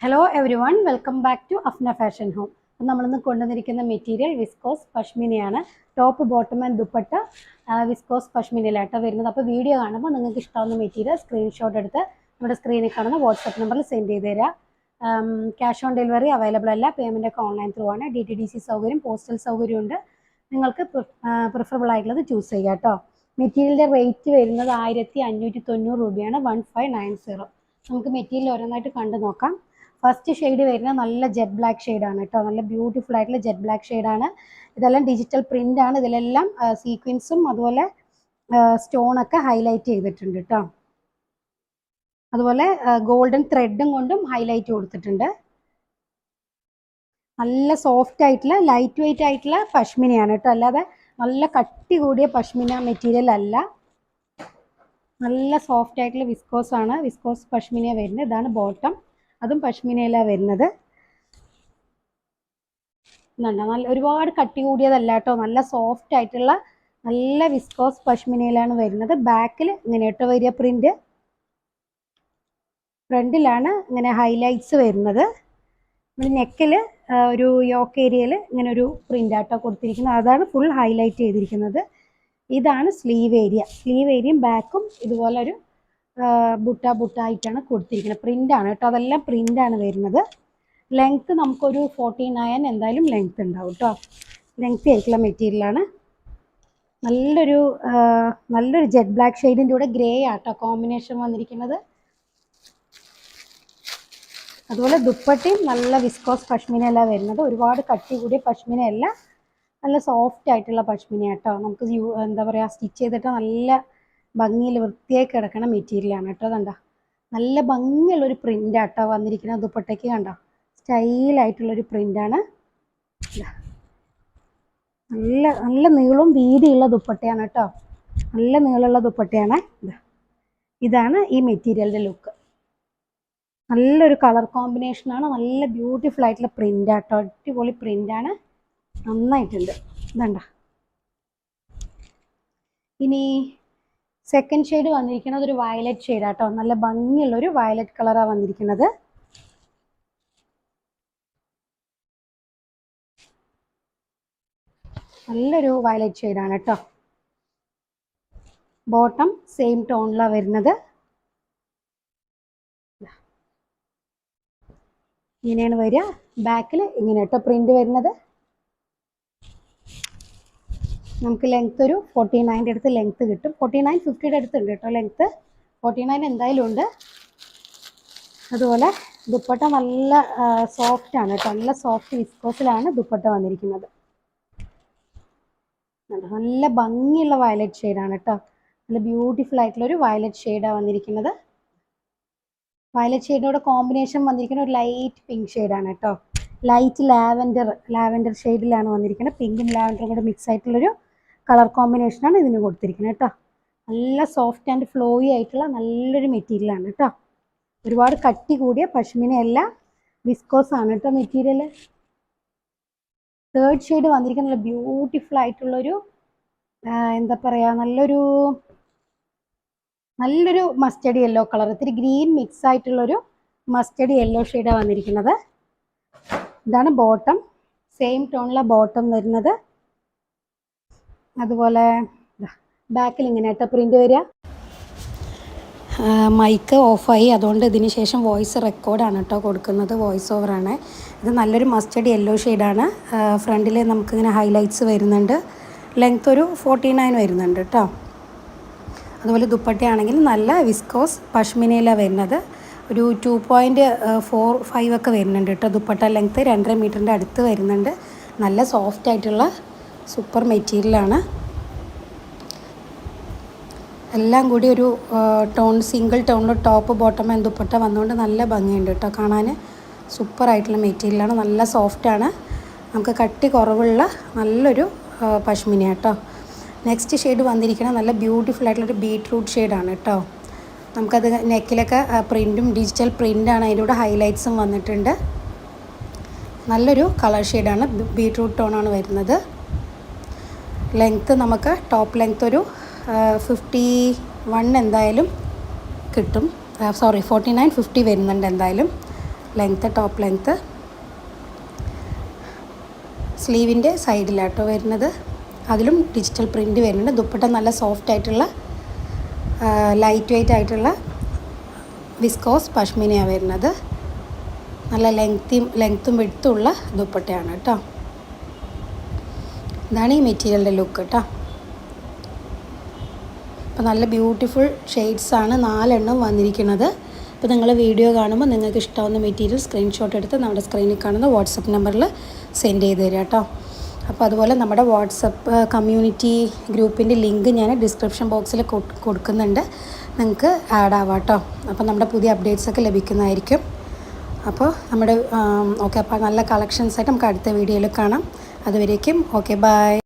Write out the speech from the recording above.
Hello everyone, welcome back to Afna fashion home. നമ്മളിന്ന് കൊണ്ടുവന്നിരിക്കുന്ന material viscose പഷ്മിനയാണ്. Top bottom and dupatta viscose പഷ്മിനയിലാട്ടോ വരുന്നത്. അപ്പോൾ വീഡിയോ കാണുമ്പോൾ നിങ്ങൾക്ക് ഇഷ്ടമാവുന്ന മെറ്റീരിയൽ സ്ക്രീൻഷോട്ട് എടുത്ത് നമ്മുടെ സ്ക്രീനിൽ കാണുന്ന വാട്സപ്പ് നമ്പറിൽ സെൻഡ് ചെയ്ത് തരാം. ക്യാഷ് ഓൺ ഡെലിവറി അവൈലബിൾ അല്ല, പേയ്മെൻ്റ് ഒക്കെ ഓൺലൈൻ ത്രൂ ആണ്. DTDC സൗകര്യം, പോസ്റ്റൽ സൗകര്യമുണ്ട്. നിങ്ങൾക്ക് പ്രിഫറബിൾ ആയിട്ടുള്ളത് ചൂസ് ചെയ്യാം കേട്ടോ. മെറ്റീരിയലിൻ്റെ റേറ്റ് വരുന്നത് 1590 രൂപയാണ്, 1590. നമുക്ക് മെറ്റീരിയൽ ഓരോന്നായിട്ട് കണ്ടു നോക്കാം. ഫസ്റ്റ് ഷെയ്ഡ് വരുന്നത് നല്ല ജെറ്റ് ബ്ലാക്ക് ഷെയ്ഡാണ് കേട്ടോ. നല്ല ബ്യൂട്ടിഫുൾ ആയിട്ടുള്ള ജെറ്റ് ബ്ലാക്ക് ഷെയ്ഡാണ്. ഇതെല്ലാം ഡിജിറ്റൽ പ്രിൻ്റ് ആണ്. ഇതിലെല്ലാം സീക്വൻസും അതുപോലെ സ്റ്റോണൊക്കെ ഹൈലൈറ്റ് ചെയ്തിട്ടുണ്ട് കേട്ടോ. അതുപോലെ ഗോൾഡൻ ത്രെഡും കൊണ്ടും ഹൈലൈറ്റ് കൊടുത്തിട്ടുണ്ട്. നല്ല സോഫ്റ്റ് ആയിട്ടുള്ള ലൈറ്റ് വെയിറ്റ് ആയിട്ടുള്ള പഷ്മിനയാണ് കേട്ടോ. അല്ലാതെ നല്ല കട്ടി കൂടിയ പഷ്മിന മെറ്റീരിയൽ അല്ല. നല്ല സോഫ്റ്റ് ആയിട്ടുള്ള വിസ്കോസ് ആണ്. വിസ്കോസ് പഷ്മിന വരുന്നത്. ഇതാണ് ബോട്ടം, അതും പഷ്മിനയിലാണ് വരുന്നത്. നല്ല ഒരുപാട് കട്ടി കൂടിയതല്ല കേട്ടോ. നല്ല സോഫ്റ്റ് ആയിട്ടുള്ള നല്ല വിസ്കോസ് പഷ്മിനയിലാണ് വരുന്നത്. ബാക്കിൽ ഇങ്ങനെ കേട്ടോ വരിക പ്രിന്റ്. ഫ്രണ്ടിലാണ് ഇങ്ങനെ ഹൈലൈറ്റ്സ് വരുന്നത്. നെക്കിൽ ഒരു യോക്ക് ഏരിയയിൽ ഇങ്ങനെ ഒരു പ്രിന്റ് ആട്ടോ കൊടുത്തിരിക്കുന്നത്. അതാണ് ഫുൾ ഹൈലൈറ്റ് ചെയ്തിരിക്കുന്നത്. ഇതാണ് സ്ലീവ് ഏരിയ. സ്ലീവ് ഏരിയയും ബാക്കും ഇതുപോലെ ഒരു ബുട്ട ആയിട്ടാണ് കൊടുത്തിരിക്കുന്നത്. പ്രിൻ്റാണ് കേട്ടോ. അതെല്ലാം പ്രിൻ്റാണ് വരുന്നത്. ലെങ്ത്ത് നമുക്കൊരു 49 എന്തായാലും ലെങ്ത്ത് ഉണ്ടാവും കേട്ടോ. ലെങ്ത്ത് ആയിട്ടുള്ള മെറ്റീരിയലാണ്. നല്ലൊരു ജെറ്റ് ബ്ലാക്ക് ഷെയ്ഡിൻ്റെ കൂടെ ഗ്രേ ആട്ടോ കോമ്പിനേഷൻ വന്നിരിക്കുന്നത്. അതുപോലെ ദുപ്പട്ടയും നല്ല വിസ്കോസ് പഷ്മിനയല്ല വരുന്നത്. ഒരുപാട് കട്ടി കൂടിയ പഷ്മിനയല്ല, നല്ല സോഫ്റ്റ് ആയിട്ടുള്ള പഷ്മിന കേട്ടോ. നമുക്ക് എന്താ പറയുക, സ്റ്റിച്ച് ചെയ്തിട്ട് നല്ല ഭംഗിയിൽ വൃത്തിയായി കിടക്കണ മെറ്റീരിയലാണ് കേട്ടോ. കണ്ടോ, നല്ല ഭംഗിയുള്ളൊരു പ്രിൻ്റ് ആട്ടോ വന്നിരിക്കുന്നത്. ദുപ്പട്ടയ്ക്ക് കണ്ടോ, സ്റ്റൈലായിട്ടുള്ളൊരു പ്രിൻ്റാണ്. നല്ല നീളവും വീതിയുള്ള ദുപ്പട്ടയാണ് കേട്ടോ. നല്ല നീളമുള്ള ദുപ്പട്ടയാണ്. ഇതാണ് ഈ മെറ്റീരിയലിൻ്റെ ലുക്ക്. നല്ലൊരു കളർ കോമ്പിനേഷനാണ്. നല്ല ബ്യൂട്ടിഫുൾ ആയിട്ടുള്ള പ്രിൻ്റ് ആട്ടോ. അടിപൊളി പ്രിൻ്റാണ്, നന്നായിട്ടുണ്ട്. ഇതണ്ട. ഇനി സെക്കൻഡ് ഷെയ്ഡ് വന്നിരിക്കുന്നത് ഒരു വയലറ്റ് ഷെയ്ഡാട്ടോ. നല്ല ഭംഗിയുള്ളൊരു വയലറ്റ് കളറാണ് വന്നിരിക്കുന്നത്. നല്ലൊരു വയലറ്റ് ഷെയ്ഡാണ് കേട്ടോ. ബോട്ടം സെയിം ടോണിലാണ് വരുന്നത്. ഇങ്ങനെയാണ് വരിക. ബാക്കിൽ ഇങ്ങനെ കേട്ടോ പ്രിന്റ് വരുന്നത്. നമുക്ക് ലെങ്ത്ത് ഒരു 49 അടുത്ത് ലെങ്ത്ത് കിട്ടും. 49, 50 അടുത്തുണ്ട് കേട്ടോ ലെങ്ത്ത്. 49 എന്തായാലും ഉണ്ട്. അതുപോലെ ദുപ്പട്ട നല്ല സോഫ്റ്റ് ആണ് കേട്ടോ. നല്ല സോഫ്റ്റ് വിസ്കോസിലാണ് ദുപ്പട്ട വന്നിരിക്കുന്നത്. നല്ല ഭംഗിയുള്ള വയലറ്റ് ഷെയ്ഡാണ് കേട്ടോ. നല്ല ബ്യൂട്ടിഫുൾ ആയിട്ടുള്ളൊരു വയലറ്റ് ഷെയ്ഡാണ് വന്നിരിക്കുന്നത്. വയലറ്റ് ഷെയ്ഡിനോട് കോമ്പിനേഷൻ വന്നിരിക്കുന്ന ഒരു ലൈറ്റ് പിങ്ക് ഷെയ്ഡാണ് കേട്ടോ. ലൈറ്റ് ലാവൻഡർ ഷെയ്ഡിലാണ് വന്നിരിക്കുന്നത്. പിങ്കും ലാവൻഡറും കൂടെ മിക്സ് ആയിട്ടുള്ളൊരു കളർ കോമ്പിനേഷനാണ് ഇതിന് കൊടുത്തിരിക്കുന്നത് കേട്ടോ. നല്ല സോഫ്റ്റ് ആൻഡ് ഫ്ലോയി ആയിട്ടുള്ള നല്ലൊരു മെറ്റീരിയലാണ് കേട്ടോ. ഒരുപാട് കട്ടി കൂടിയ പഷ്മിനയല്ല, വിസ്കോസ് ആണ് കേട്ടോ മെറ്റീരിയൽ. തേർഡ് ഷെയ്ഡ് വന്നിരിക്കുന്ന നല്ല ബ്യൂട്ടിഫുൾ ആയിട്ടുള്ളൊരു എന്താ പറയുക, നല്ലൊരു മസ്റ്റർഡ് യെല്ലോ കളർ, ഇത്തിരി ഗ്രീൻ മിക്സ് ആയിട്ടുള്ളൊരു മസ്റ്റർഡ് യെല്ലോ ഷെയ്ഡാണ് വന്നിരിക്കുന്നത്. ഇതാണ് ബോട്ടം. സെയിം ടോണിലാണ് ബോട്ടം വരുന്നത്. അതുപോലെ ബാക്കിൽ ഇങ്ങനെ കേട്ടോ പ്രിൻ്റ് വരിക. മൈക്ക് ഓഫായി, അതുകൊണ്ട് ഇതിന് ശേഷം വോയിസ് റെക്കോർഡാണ് കേട്ടോ കൊടുക്കുന്നത്. വോയിസ് ഓവറാണ്. ഇത് നല്ലൊരു മസ്റ്റർഡ് യെല്ലോ ഷെയ്ഡാണ്. ഫ്രണ്ടിൽ നമുക്കിങ്ങനെ ഹൈലൈറ്റ്സ് വരുന്നുണ്ട്. ലെങ്ത്ത് ഒരു 49 വരുന്നുണ്ട് കേട്ടോ. അതുപോലെ ദുപ്പട്ടയാണെങ്കിൽ നല്ല വിസ്കോസ് പഷ്മിനയിലാണ് വരുന്നത്. ഒരു 2.45 ഒക്കെ വരുന്നുണ്ട് കേട്ടോ. ദുപ്പട്ട ലെങ്ത്ത് 2.5 മീറ്ററിൻ്റെ അടുത്ത് വരുന്നുണ്ട്. നല്ല സോഫ്റ്റ് ആയിട്ടുള്ള സൂപ്പർ മെറ്റീരിയലാണ്. എല്ലാം കൂടി ഒരു സിംഗിൾ ടോണിൽ ടോപ്പ് ബോട്ടം ആൻഡ് ദുപ്പട്ട വന്നുകൊണ്ട് നല്ല ഭംഗിയുണ്ട് കേട്ടോ കാണാൻ. സൂപ്പറായിട്ടുള്ള മെറ്റീരിയലാണ്. നല്ല സോഫ്റ്റാണ്. നമുക്ക് കട്ടി കുറവുള്ള നല്ലൊരു പഷ്മിന കേട്ടോ. നെക്സ്റ്റ് ഷെയ്ഡ് വന്നിരിക്കുന്നത് നല്ല ബ്യൂട്ടിഫുൾ ആയിട്ടുള്ളൊരു ബീട്രൂട്ട് ഷെയ്ഡാണ് കേട്ടോ. നമുക്കത് നെക്കിലൊക്കെ പ്രിൻറ്റും ഡിജിറ്റൽ പ്രിൻ്റാണ്. അതിൻ്റെ കൂടെ ഹൈലൈറ്റ്സും വന്നിട്ടുണ്ട്. നല്ലൊരു കളർ ഷെയ്ഡാണ്. ബീട്രൂട്ട് ടോണാണ് വരുന്നത്. ലെങ്ത്ത് നമുക്ക് ടോപ്പ് ലെങ്ത്ത് ഒരു 51 എന്തായാലും കിട്ടും. 49, 50 വരുന്നുണ്ട് എന്തായാലും. Top length. സ്ലീവിൻ്റെ സൈഡിലാട്ടോ വരുന്നത്. അതിലും ഡിജിറ്റൽ പ്രിൻ്റ് വരുന്നുണ്ട്. ദുപ്പട്ട നല്ല സോഫ്റ്റ് ആയിട്ടുള്ള ലൈറ്റ് വെയ്റ്റ് ആയിട്ടുള്ള വിസ്കോസ് പഷ്മിനയാണ് വരുന്നത്. നല്ല ലെങ്ത്തും വിഡ്ത്തുള്ള ദുപ്പട്ടയാണ് കേട്ടോ. ഇതാണ് ഈ മെറ്റീരിയലിൻ്റെ ലുക്ക് കേട്ടോ. അപ്പോൾ നല്ല ബ്യൂട്ടിഫുൾ ഷെയ്ഡ്സാണ് 4 എണ്ണം വന്നിരിക്കുന്നത്. അപ്പോൾ നിങ്ങൾ വീഡിയോ കാണുമ്പോൾ നിങ്ങൾക്ക് ഇഷ്ടമാവുന്ന മെറ്റീരിയൽ സ്ക്രീൻഷോട്ട് എടുത്ത് നമ്മുടെ സ്ക്രീനിൽ കാണുന്ന വാട്സപ്പ് നമ്പറിൽ സെൻഡ് ചെയ്ത് തരിക കേട്ടോ. അപ്പോൾ അതുപോലെ നമ്മുടെ വാട്സപ്പ് കമ്മ്യൂണിറ്റി ഗ്രൂപ്പിൻ്റെ ലിങ്ക് ഞാൻ ഡിസ്ക്രിപ്ഷൻ ബോക്സിൽ കൊടുക്കുന്നുണ്ട്. നിങ്ങൾക്ക് ആഡ് ആവാം കേട്ടോ. അപ്പോൾ നമ്മുടെ പുതിയ അപ്ഡേറ്റ്സൊക്കെ ലഭിക്കുന്നതായിരിക്കും. അപ്പോൾ ഓക്കെ, അപ്പോൾ നല്ല കളക്ഷൻസായിട്ട് നമുക്ക് അടുത്ത വീഡിയോയിൽ കാണാം. അതുവരേക്കും ഓക്കെ, ബൈ.